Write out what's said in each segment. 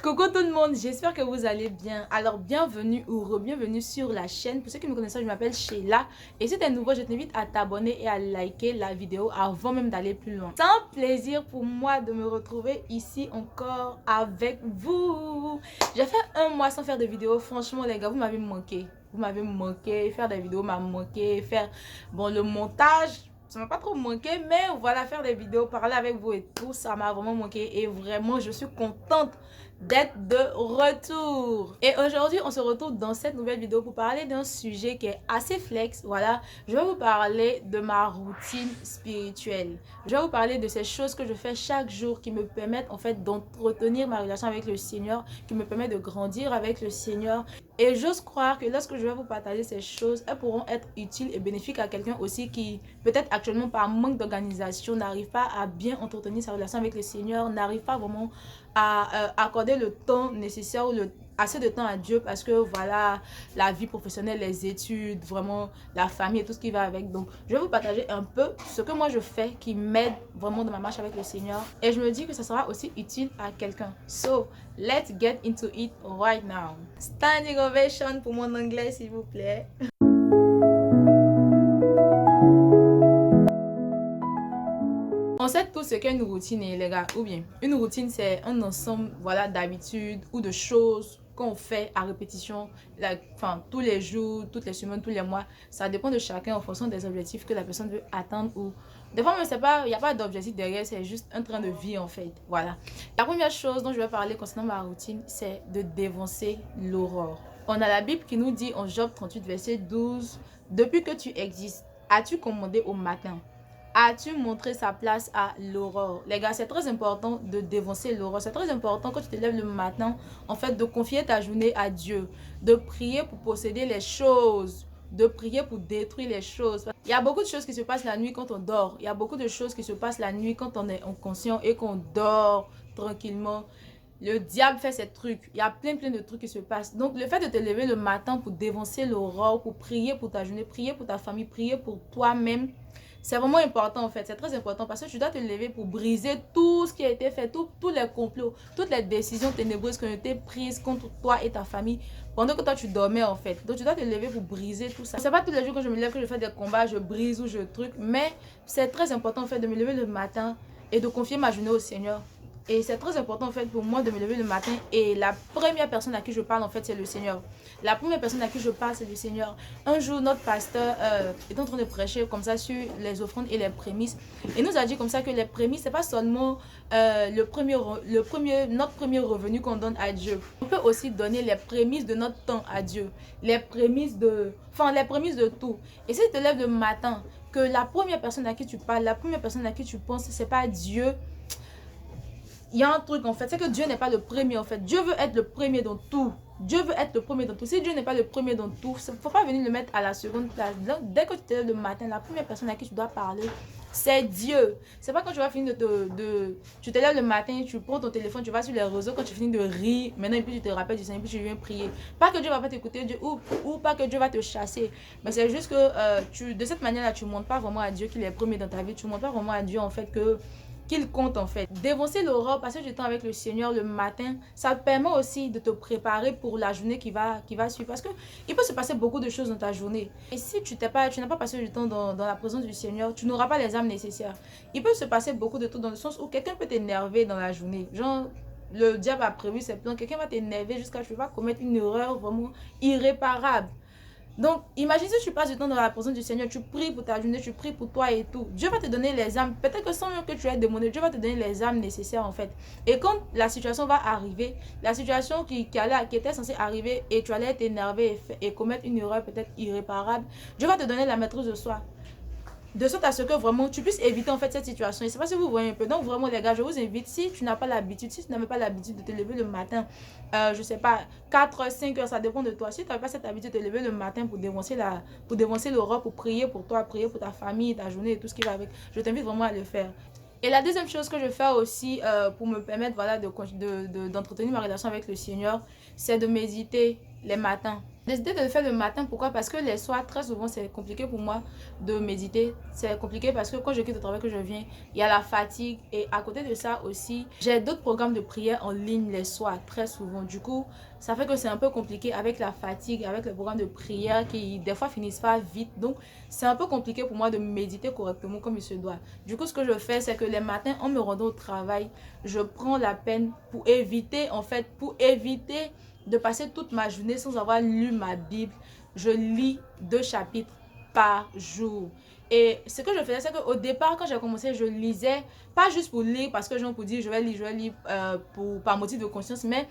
Coucou tout le monde, j'espère que vous allez bien. Alors bienvenue ou re-bienvenue sur la chaîne. Pour ceux qui me connaissent, je m'appelle Sheila. Et si tu es nouveau, je t'invite à t'abonner et à liker la vidéo avant même d'aller plus loin. C'est un plaisir pour moi de me retrouver ici encore avec vous. J'ai fait un mois sans faire de vidéo. Franchement les gars, vous m'avez manqué. Vous m'avez manqué, faire des vidéos m'a manqué, faire le montage. Ça m'a pas trop manqué, mais voilà, faire des vidéos, parler avec vous et tout, ça m'a vraiment manqué. Et vraiment, je suis contente d'être de retour. Et aujourd'hui, on se retrouve dans cette nouvelle vidéo pour parler d'un sujet qui est assez flex. Voilà, je vais vous parler de ma routine spirituelle. Je vais vous parler de ces choses que je fais chaque jour qui me permettent en fait d'entretenir ma relation avec le Seigneur, qui me permettent de grandir avec le Seigneur. Et j'ose croire que lorsque je vais vous partager ces choses, elles pourront être utiles et bénéfiques à quelqu'un aussi qui, peut-être actuellement par manque d'organisation, n'arrive pas à bien entretenir sa relation avec le Seigneur, n'arrive pas vraiment à accorder le temps nécessaire ou assez de temps à Dieu parce que voilà, la vie professionnelle, les études, vraiment la famille et tout ce qui va avec. Donc, je vais vous partager un peu ce que moi je fais qui m'aide vraiment dans ma marche avec le Seigneur. Et je me dis que ça sera aussi utile à quelqu'un. So, let's get into it right now. Standing ovation pour mon anglais, s'il vous plaît. On sait tous ce qu'est une routine, les gars, ou bien une routine c'est un ensemble voilà, d'habitudes ou de choses qu'on fait à répétition, tous les jours, toutes les semaines, tous les mois. Ça dépend de chacun en fonction des objectifs que la personne veut atteindre ou des fois il n'y a pas d'objectif derrière, c'est juste un train de vie en fait. Voilà. La première chose dont je vais parler concernant ma routine, c'est de dévancer l'aurore. On a la Bible qui nous dit en Job 38 verset 12, depuis que tu existes, as-tu commandé au matin? As-tu montré sa place à l'aurore? Les gars, c'est très important de dévancer l'aurore. C'est très important quand tu te lèves le matin, en fait, de confier ta journée à Dieu. De prier pour posséder les choses. De prier pour détruire les choses. Il y a beaucoup de choses qui se passent la nuit quand on dort. Il y a beaucoup de choses qui se passent la nuit quand on est inconscient et qu'on dort tranquillement. Le diable fait ses trucs. Il y a plein de trucs qui se passent. Donc, le fait de te lever le matin pour dévancer l'aurore, pour prier pour ta journée, prier pour ta famille, prier pour toi-même, c'est vraiment important en fait, c'est très important parce que tu dois te lever pour briser tout ce qui a été fait, tous les complots, toutes les décisions ténébreuses qui ont été prises contre toi et ta famille pendant que toi tu dormais en fait. Donc tu dois te lever pour briser tout ça. C'est pas tous les jours que je me lève que je fais des combats, je brise ou je truc, mais c'est très important en fait de me lever le matin et de confier ma journée au Seigneur. Et c'est très important en fait pour moi de me lever le matin et la première personne à qui je parle en fait c'est le Seigneur. La première personne à qui je parle c'est le Seigneur. Un jour notre pasteur est en train de prêcher comme ça sur les offrandes et les prémices. Et nous a dit comme ça que les prémices c'est pas seulement notre premier revenu qu'on donne à Dieu. On peut aussi donner les prémices de notre temps à Dieu. Les prémices de tout. Et si tu te lèves le matin que la première personne à qui tu parles, la première personne à qui tu penses c'est pas Dieu, il y a un truc en fait, c'est que Dieu n'est pas le premier en fait. Dieu veut être le premier dans tout. Dieu veut être le premier dans tout. Si Dieu n'est pas le premier dans tout, il ne faut pas venir le mettre à la seconde place. Donc, dès que tu te lèves le matin, la première personne à qui tu dois parler, c'est Dieu. C'est pas quand tu vas finir tu te lèves le matin, tu prends ton téléphone, tu vas sur les réseaux, quand tu finis de rire, maintenant et puis tu te rappelles du Seigneur, puis tu viens prier. Pas que Dieu va pas t'écouter ou pas que Dieu va te chasser. Mais c'est juste que de cette manière-là, tu ne montres pas vraiment à Dieu qu'il est premier dans ta vie. Tu ne montres pas vraiment à Dieu en fait qu'il compte en fait. Dévancer l'aurore, passer du temps avec le Seigneur le matin, ça te permet aussi de te préparer pour la journée qui va suivre. Parce que il peut se passer beaucoup de choses dans ta journée. Et si tu n'as pas passé du temps dans la présence du Seigneur, tu n'auras pas les âmes nécessaires. Il peut se passer beaucoup de trucs dans le sens où quelqu'un peut t'énerver dans la journée. Genre, le diable a prévu ses plans, quelqu'un va t'énerver jusqu'à ce que tu vas commettre une erreur vraiment irréparable. Donc, imagine si tu passes du temps dans la présence du Seigneur, tu pries pour ta journée, tu pries pour toi et tout. Dieu va te donner les âmes. Peut-être que sans même que tu aies demandé, Dieu va te donner les âmes nécessaires en fait. Et quand la situation va arriver, la situation qui était censée arriver et tu allais être énervé et commettre une erreur peut-être irréparable, Dieu va te donner la maîtrise de soi. De sorte à ce que vraiment tu puisses éviter en fait cette situation. Je ne sais pas si vous voyez un peu. Donc vraiment les gars, je vous invite, si tu n'as pas l'habitude, si tu n'avais pas l'habitude de te lever le matin, je ne sais pas, 4, 5 heures, ça dépend de toi. Si tu n'as pas cette habitude de te lever le matin pour dévancer l'aurore, pour prier pour toi, prier pour ta famille, ta journée et tout ce qui va avec, je t'invite vraiment à le faire. Et la deuxième chose que je fais aussi pour me permettre voilà, d'entretenir ma relation avec le Seigneur, c'est de méditer les matins. Décidé de le faire le matin, pourquoi? Parce que les soirs, très souvent, c'est compliqué pour moi de méditer. C'est compliqué parce que quand je quitte le travail, que je viens, il y a la fatigue. Et à côté de ça aussi, j'ai d'autres programmes de prière en ligne les soirs, très souvent. Du coup, ça fait que c'est un peu compliqué avec la fatigue, avec les programmes de prière qui, des fois, finissent pas vite. Donc, c'est un peu compliqué pour moi de méditer correctement comme il se doit. Du coup, ce que je fais, c'est que les matins, en me rendant au travail, je prends la peine pour éviter, en fait, pour éviter de passer toute ma journée sans avoir lu ma Bible. Je lis 2 chapitres par jour. Et ce que je faisais, c'est qu'au départ, quand j'ai commencé, je lisais, pas juste pour lire, parce que j'ai pour dire, je vais lire par motif de conscience, mais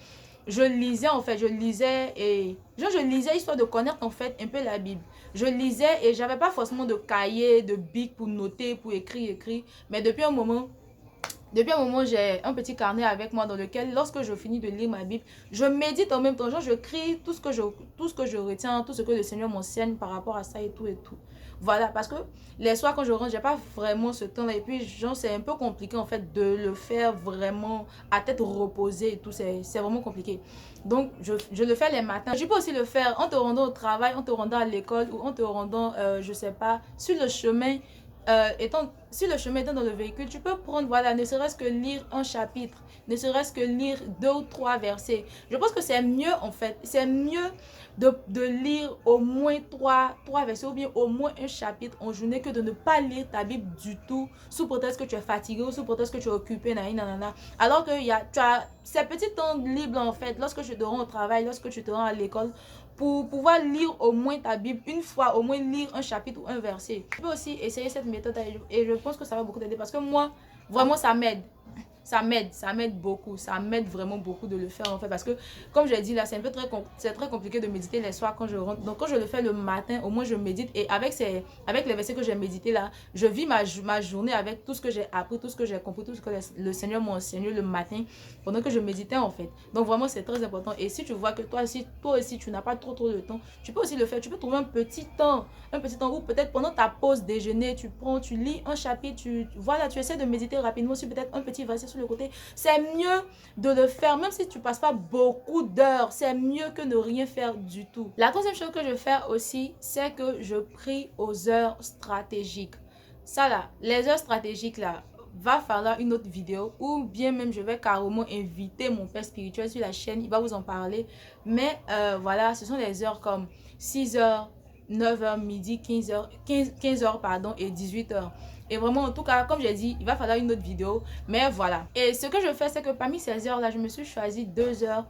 je lisais en fait, je lisais et je lisais histoire de connaître en fait un peu la Bible. Je lisais et j'avais pas forcément de cahier, de bic pour noter, pour écrire, mais depuis un moment, j'ai un petit carnet avec moi dans lequel, lorsque je finis de lire ma Bible, je médite en même temps. Genre, je crie tout ce que je retiens, tout ce que le Seigneur m'enseigne par rapport à ça et tout et tout. Voilà, parce que les soirs, quand je rentre, j'ai pas vraiment ce temps-là. Et puis, genre, c'est un peu compliqué, en fait, de le faire vraiment à tête reposée et tout. C'est vraiment compliqué. Donc, je le fais les matins. Je peux aussi le faire en te rendant au travail, en te rendant à l'école ou en te rendant, je sais pas, sur le chemin. Si le chemin étant dans le véhicule, tu peux prendre, voilà, ne serait-ce que lire un chapitre, ne serait-ce que lire 2 ou 3 versets. Je pense que c'est mieux, en fait, c'est mieux de lire au moins 3 versets ou bien au moins un chapitre en journée que de ne pas lire ta Bible du tout, sous prétexte que tu es fatigué ou sous prétexte que tu es occupé, nanana. Alors que tu as ces petits temps libres, en fait, lorsque tu te rends au travail, lorsque tu te rends à l'école, pour pouvoir lire au moins ta Bible une fois, au moins lire un chapitre ou un verset. Tu peux aussi essayer cette méthode et je pense que ça va beaucoup t'aider parce que moi, vraiment, ça m'aide. Ça m'aide beaucoup, ça m'aide vraiment beaucoup de le faire en fait parce que comme je l'ai dit là, c'est un peu très compliqué de méditer les soirs quand je rentre. Donc quand je le fais le matin, au moins je médite et avec les versets que j'ai médité là, je vis ma journée avec tout ce que j'ai appris, tout ce que j'ai compris, tout ce que le Seigneur m'a enseigné le matin pendant que je méditais en fait. Donc vraiment c'est très important et si tu vois que toi aussi tu n'as pas trop de temps, tu peux aussi le faire, tu peux trouver un petit temps où peut-être pendant ta pause déjeuner, tu lis un chapitre, voilà, tu essaies de méditer rapidement sur peut-être un petit verset sur le côté. C'est mieux de le faire, même si tu passes pas beaucoup d'heures, c'est mieux que ne rien faire du tout. La troisième chose que je fais aussi, c'est que je prie aux heures stratégiques. Ça là, les heures stratégiques là, va falloir une autre vidéo ou bien même je vais carrément inviter mon père spirituel sur la chaîne, il va vous en parler. Mais voilà, ce sont des heures comme 6h, 9h, midi, 15h pardon, et 18h. Et vraiment, en tout cas, comme j'ai dit, il va falloir une autre vidéo. Mais voilà. Et ce que je fais, c'est que parmi ces heures-là, je me suis choisi 2 heures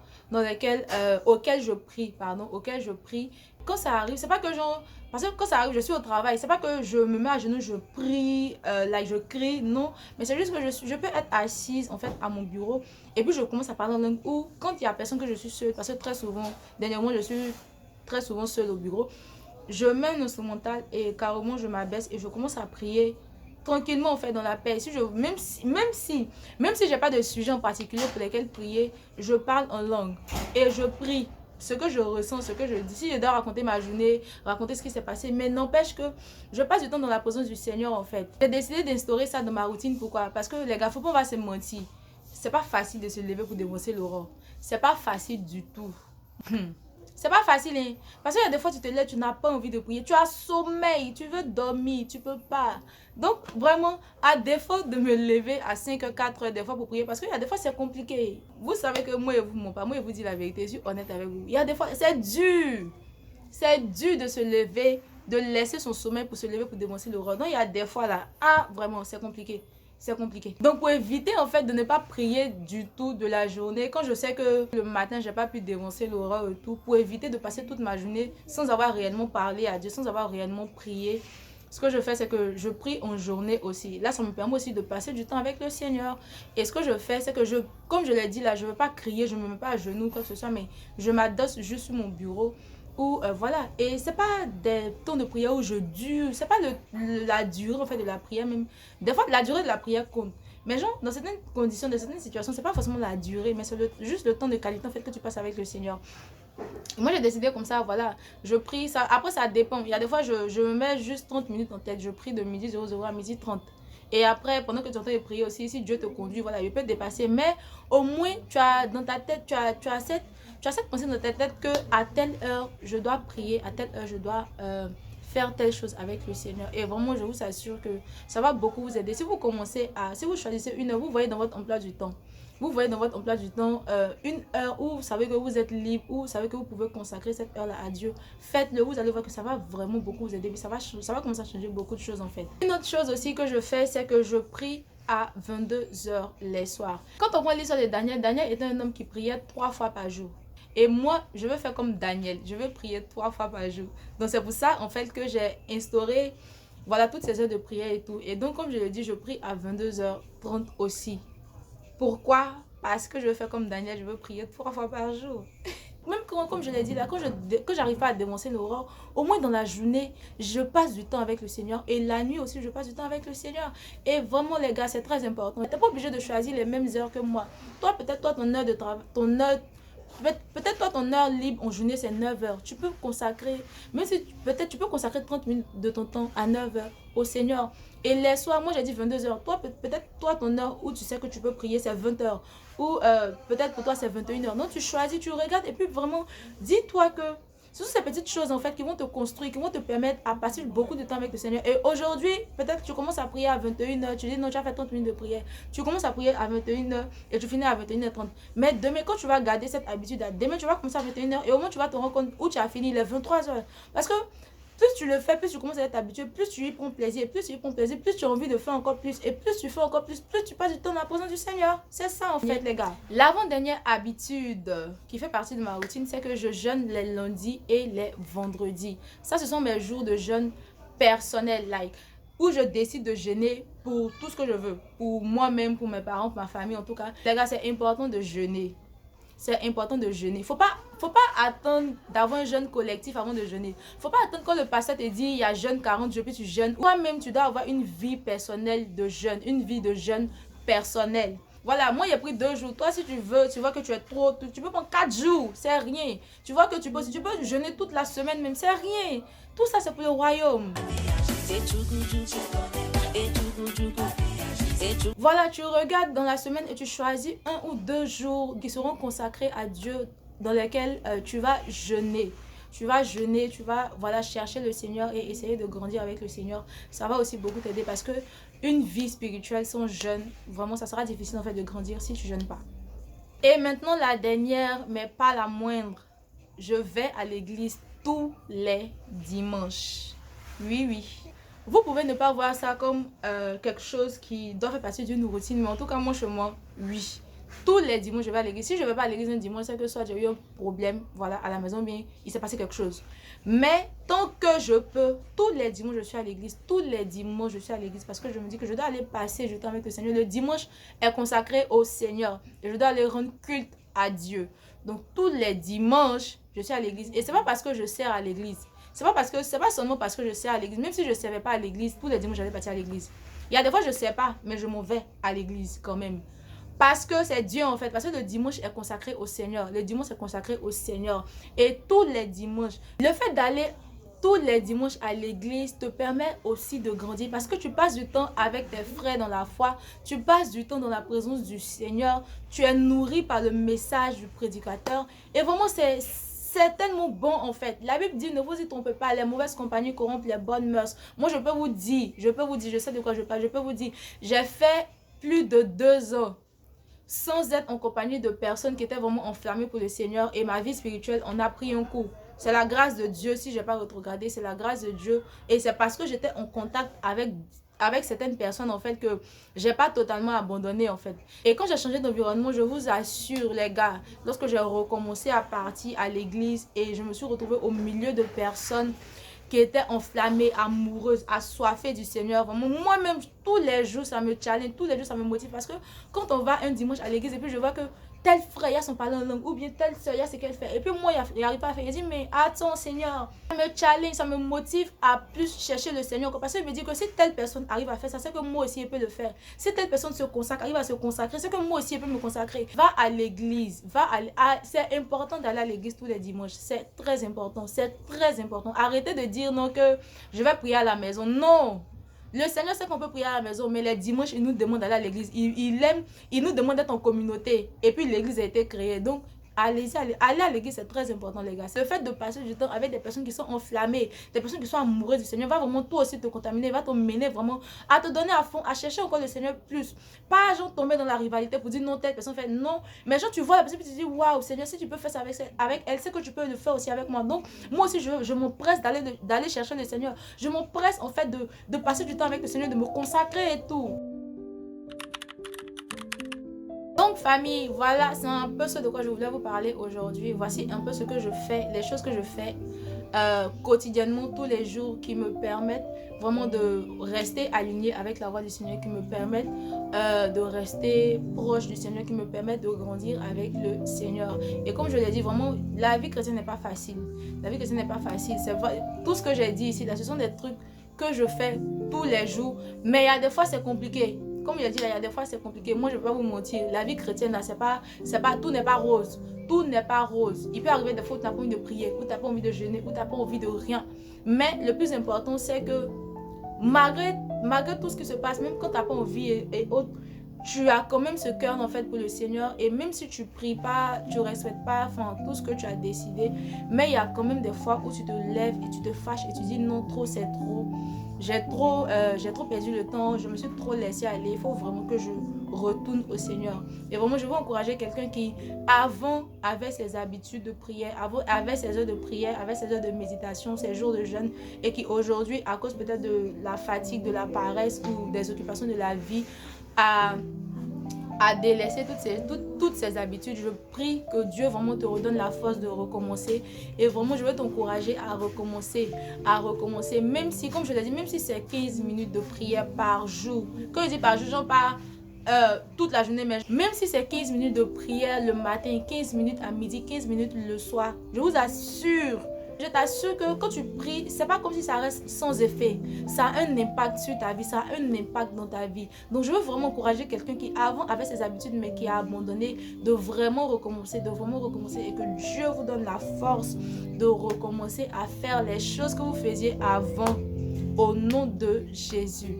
auxquelles je prie, auxquelles je prie. Quand ça arrive, c'est pas que parce que quand ça arrive, je suis au travail. C'est pas que je me mets à genoux, je prie, là, je crie, non. Mais c'est juste que je peux être assise, en fait, à mon bureau. Et puis, je commence à parler en langue. Ou quand il y a personne que je suis seule, parce que très souvent, dernièrement, je suis très souvent seule au bureau. Je mets un instrumental et carrément, je m'abaisse et je commence à prier tranquillement en fait dans la paix. Même si j'ai pas de sujet en particulier pour lesquels prier, je parle en langue et je prie ce que je ressens, ce que je dis. Si je dois raconter ma journée, raconter ce qui s'est passé, mais n'empêche que je passe du temps dans la présence du Seigneur en fait. J'ai décidé d'instaurer ça dans ma routine. Pourquoi? Parce que les gars, faut pas, on va se mentir. C'est pas facile de se lever pour dénoncer l'aurore. C'est pas facile du tout. C'est pas facile, hein? Parce qu'il y a des fois, tu te lèves, tu n'as pas envie de prier. Tu as sommeil, tu veux dormir, tu peux pas. Donc, vraiment, à défaut de me lever à 5h, 4h des fois pour prier, parce qu'il y a des fois, c'est compliqué. Vous savez que moi, et vous, mon père, moi, je vous dis la vérité, je suis honnête avec vous. Il y a des fois, c'est dur. C'est dur de se lever, de laisser son sommeil pour se lever pour dénoncer l'aurore. Donc, il y a des fois là, vraiment, c'est compliqué. C'est compliqué. Donc, pour éviter en fait de ne pas prier du tout de la journée, quand je sais que le matin, j'ai pas pu dénoncer l'aurore et tout, pour éviter de passer toute ma journée sans avoir réellement parlé à Dieu, sans avoir réellement prié, ce que je fais, c'est que je prie en journée aussi. Là, ça me permet aussi de passer du temps avec le Seigneur. Et ce que je fais, c'est que comme je l'ai dit là, je ne veux pas crier, je ne me mets pas à genoux, quoi que ce soit, mais je m'adosse juste sur mon bureau. Ou voilà, et c'est pas des temps de prière où je dure, c'est pas la durée en fait de la prière même. Des fois la durée de la prière compte, mais genre dans certaines conditions, dans certaines situations, c'est pas forcément la durée, mais c'est juste le temps de qualité en fait que tu passes avec le Seigneur. Moi j'ai décidé comme ça, voilà, je prie ça. Après ça dépend, il y a des fois je me mets juste 30 minutes en tête, je prie de midi 00 à midi 30. Et après, pendant que tu es en train de prier aussi, si Dieu te conduit, voilà, il peut te dépasser. Mais au moins, tu as dans ta tête, tu as cette pensée dans ta tête que à telle heure, je dois prier, à telle heure, je dois faire telle chose avec le Seigneur. Et vraiment, je vous assure que ça va beaucoup vous aider. Si vous commencez si vous choisissez une heure, vous voyez dans votre emploi du temps. Vous voyez dans votre emploi du temps une heure où vous savez que vous êtes libre, où vous savez que vous pouvez consacrer cette heure-là à Dieu. Faites-le, vous allez voir que ça va vraiment beaucoup vous aider. Ça va commencer à changer beaucoup de choses en fait. Une autre chose aussi que je fais, c'est que je prie à 22h les soirs. Quand on voit l'histoire de Daniel, Daniel était un homme qui priait 3 fois par jour. Et moi, je veux faire comme Daniel. Je veux prier 3 fois par jour. Donc, c'est pour ça, en fait, que j'ai instauré, voilà, toutes ces heures de prière et tout. Et donc, comme je le dis, je prie à 22h30 aussi. Pourquoi? Parce que je veux faire comme Daniel. Je veux prier 3 fois par jour. Même comme je l'ai dit là, quand j'arrive pas à démoncer l'aurore, au moins dans la journée, je passe du temps avec le Seigneur. Et la nuit aussi, je passe du temps avec le Seigneur. Et vraiment, les gars, c'est très important. Tu n'es pas obligé de choisir les mêmes heures que moi. Toi, peut-être, toi, ton heure de travail, peut-être toi, ton heure libre en journée, c'est 9 heures. Tu peux consacrer, même si peut-être tu peux consacrer 30 minutes de ton temps à 9 heures au Seigneur. Et les soirs, moi j'ai dit 22 heures. Toi, peut-être toi, ton heure où tu sais que tu peux prier, c'est 20 heures. Ou peut-être pour toi, c'est 21 heures. Non, tu choisis, tu regardes et puis vraiment, dis-toi que ce sont ces petites choses en fait qui vont te construire, qui vont te permettre à passer beaucoup de temps avec le Seigneur. Et aujourd'hui, peut-être tu commences à prier à 21h, tu dis non, tu as fait 30 minutes de prière. Tu commences à prier à 21h et tu finis à 21h30. Mais demain, quand tu vas garder cette habitude, demain tu vas commencer à 21h et au moins tu vas te rendre compte où tu as fini les 23h. Parce que plus tu le fais, plus tu commences à être habitué, plus tu y prends plaisir, plus tu y prends plaisir, plus tu as envie de faire encore plus. Et plus tu fais encore plus tu passes du temps dans la présence du Seigneur. C'est ça en fait les gars. L'avant-dernière habitude qui fait partie de ma routine, c'est que je jeûne les lundis et les vendredis. Ça, ce sont mes jours de jeûne personnels, où je décide de jeûner pour tout ce que je veux. Pour moi-même, pour mes parents, pour ma famille en tout cas. Les gars, c'est important de jeûner. C'est important de jeûner. Faut pas attendre d'avoir un jeûne collectif avant de jeûner. Faut pas attendre quand le pasteur te dit il y a jeûne 40 jours puis tu jeûnes. Toi-même, tu dois avoir une vie personnelle de jeûne, une vie de jeûne personnelle. Voilà, moi j'ai pris 2 jours. Toi, si tu veux, tu vois que tu es trop, tu peux prendre 4 jours, c'est rien. Tu vois que tu peux jeûner toute la semaine même, c'est rien. Tout ça, c'est pour le royaume. Voilà, tu regardes dans la semaine et tu choisis 1 ou 2 jours qui seront consacrés à Dieu dans lesquels tu vas jeûner. Tu vas jeûner, tu vas voilà, chercher le Seigneur et essayer de grandir avec le Seigneur. Ça va aussi beaucoup t'aider parce que une vie spirituelle sans jeûne, vraiment ça sera difficile en fait de grandir si tu jeûnes pas. Et maintenant la dernière, mais pas la moindre, je vais à l'église tous les dimanches. Oui, oui. Vous pouvez ne pas voir ça comme quelque chose qui doit faire partie d'une routine, mais en tout cas, moi, chez moi, oui. Tous les dimanches, je vais à l'église. Si je ne vais pas à l'église un dimanche, c'est que soit j'ai eu un problème, voilà, à la maison, bien, il s'est passé quelque chose. Mais tant que je peux, tous les dimanches, je suis à l'église. Tous les dimanches, je suis à l'église parce que je me dis que je dois aller passer du temps avec le Seigneur. Le dimanche est consacré au Seigneur et je dois aller rendre culte à Dieu. Donc, tous les dimanches, je suis à l'église. Et ce n'est pas parce que je sers à l'église. C'est pas seulement parce que je sers à l'église. Même si je ne servais pas à l'église, tous les dimanches, j'allais partir à l'église. Il y a des fois, je ne sers pas, mais je m'en vais à l'église quand même. Parce que c'est Dieu en fait. Parce que le dimanche est consacré au Seigneur. Le dimanche est consacré au Seigneur. Et tous les dimanches, le fait d'aller tous les dimanches à l'église te permet aussi de grandir. Parce que tu passes du temps avec tes frères dans la foi. Tu passes du temps dans la présence du Seigneur. Tu es nourri par le message du prédicateur. Et vraiment, c'est tellement bon en fait. La Bible dit, ne vous y trompez pas, les mauvaises compagnies corrompent les bonnes mœurs. Moi, je peux vous dire, je sais de quoi je parle, je peux vous dire, j'ai fait plus de 2 ans sans être en compagnie de personnes qui étaient vraiment enflammées pour le Seigneur et ma vie spirituelle en a pris un coup. C'est la grâce de Dieu, si je n'ai pas rétrogradé, c'est la grâce de Dieu et c'est parce que j'étais en contact avec certaines personnes en fait que j'ai pas totalement abandonné en fait. Et quand j'ai changé d'environnement, je vous assure les gars, lorsque j'ai recommencé à partir à l'église et je me suis retrouvée au milieu de personnes qui étaient enflammées, amoureuses, assoiffées du Seigneur. Vraiment, moi-même, tous les jours, ça me challenge, tous les jours, ça me motive. Parce que quand on va un dimanche à l'église et puis je vois que tel frère, il y a son parler en langue, ou bien telle soeur, il y a ce qu'elle fait. Et puis moi, il n'arrive pas à faire. Il dit, mais attends, Seigneur, ça me challenge, ça me motive à plus chercher le Seigneur. Parce que je me dis que si telle personne arrive à faire ça, c'est que moi aussi, je peux le faire. Si telle personne se consacre, arrive à se consacrer, c'est que moi aussi, je peux me consacrer. Va à l'église, c'est important d'aller à l'église tous les dimanches. C'est très important, c'est très important. Arrêtez de dire non que je vais prier à la maison. Non! Le Seigneur sait qu'on peut prier à la maison, mais les dimanches, il nous demande d'aller à l'église. Il nous demande d'être en communauté. Et puis l'église a été créée. Donc, aller à l'église, c'est très important, les gars. C'est le fait de passer du temps avec des personnes qui sont enflammées, des personnes qui sont amoureuses du Seigneur, va vraiment toi aussi te contaminer, va te mener vraiment à te donner à fond, à chercher encore le Seigneur plus. Pas genre tomber dans la rivalité pour dire non, telle personne fait non. Mais genre tu vois la personne et tu te dis waouh, Seigneur, si tu peux faire ça avec elle, c'est que tu peux le faire aussi avec moi. Donc, moi aussi, je m'empresse d'aller chercher le Seigneur. Je m'empresse en fait de passer du temps avec le Seigneur, de me consacrer et tout. Donc famille, voilà, c'est un peu ce de quoi je voulais vous parler aujourd'hui. Voici un peu ce que je fais, les choses que je fais quotidiennement, tous les jours, qui me permettent vraiment de rester aligné avec la voix du Seigneur, qui me permettent de rester proche du Seigneur, qui me permettent de grandir avec le Seigneur. Et comme je l'ai dit, vraiment, la vie chrétienne n'est pas facile. La vie chrétienne n'est pas facile. C'est vrai, tout ce que j'ai dit ici, là, ce sont des trucs que je fais tous les jours. Mais il y a des fois, c'est compliqué. Comme il a dit, là, il y a des fois, c'est compliqué. Moi, je ne vais pas vous mentir. La vie chrétienne, là, tout n'est pas rose. Tout n'est pas rose. Il peut arriver des fois où tu n'as pas envie de prier, où tu n'as pas envie de jeûner, où tu n'as pas envie de rien. Mais le plus important, c'est que malgré tout ce qui se passe, même quand tu n'as pas envie et autres, tu as quand même ce cœur en fait pour le Seigneur. Et même si tu pries pas, tu ne respectes pas tout ce que tu as décidé, mais il y a quand même des fois où tu te lèves et tu te fâches et tu dis non, trop c'est trop. J'ai trop perdu le temps, je me suis trop laissé aller. Il faut vraiment que je retourne au Seigneur. Et vraiment, je veux encourager quelqu'un qui, avant, avait ses habitudes de prière, avait ses heures de prière, avait ses heures de méditation, ses jours de jeûne, et qui aujourd'hui, à cause peut-être de la fatigue, de la paresse ou des occupations de la vie, à délaisser toutes ces habitudes. Je prie que Dieu vraiment te redonne la force de recommencer. Et vraiment, je veux t'encourager à recommencer. Même si, comme je l'ai dit, même si c'est 15 minutes de prière par jour. Quand je dis par jour, j'en parle toute la journée. Mais même si c'est 15 minutes de prière le matin, 15 minutes à midi, 15 minutes le soir, je vous assure, je t'assure que quand tu pries, c'est pas comme si ça reste sans effet. Ça a un impact sur ta vie, ça a un impact dans ta vie. Donc je veux vraiment encourager quelqu'un qui avant avait ses habitudes mais qui a abandonné, de vraiment recommencer et que Dieu vous donne la force de recommencer à faire les choses que vous faisiez avant au nom de Jésus.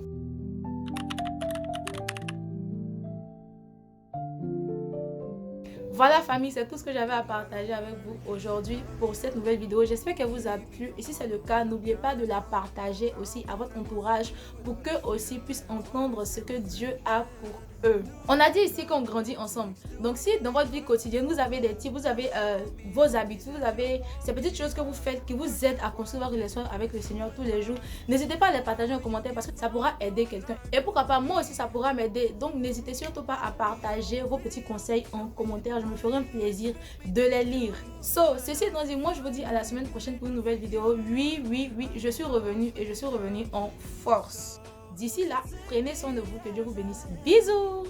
Voilà famille, c'est tout ce que j'avais à partager avec vous aujourd'hui pour cette nouvelle vidéo. J'espère qu'elle vous a plu et si c'est le cas, n'oubliez pas de la partager aussi à votre entourage pour qu'eux aussi puissent entendre ce que Dieu a pour eux. On a dit ici qu'on grandit ensemble. Donc si dans votre vie quotidienne, vous avez des tips, vous avez vos habitudes, vous avez ces petites choses que vous faites qui vous aident à construire votre relation avec le Seigneur tous les jours, n'hésitez pas à les partager en commentaire parce que ça pourra aider quelqu'un. Et pourquoi pas, moi aussi ça pourra m'aider. Donc n'hésitez surtout pas à partager vos petits conseils en commentaire. Je me ferai un plaisir de les lire. Ceci étant dit, moi je vous dis à la semaine prochaine pour une nouvelle vidéo. Oui, je suis revenue et je suis revenue en force. D'ici là, prenez soin de vous, que Dieu vous bénisse. Bisous!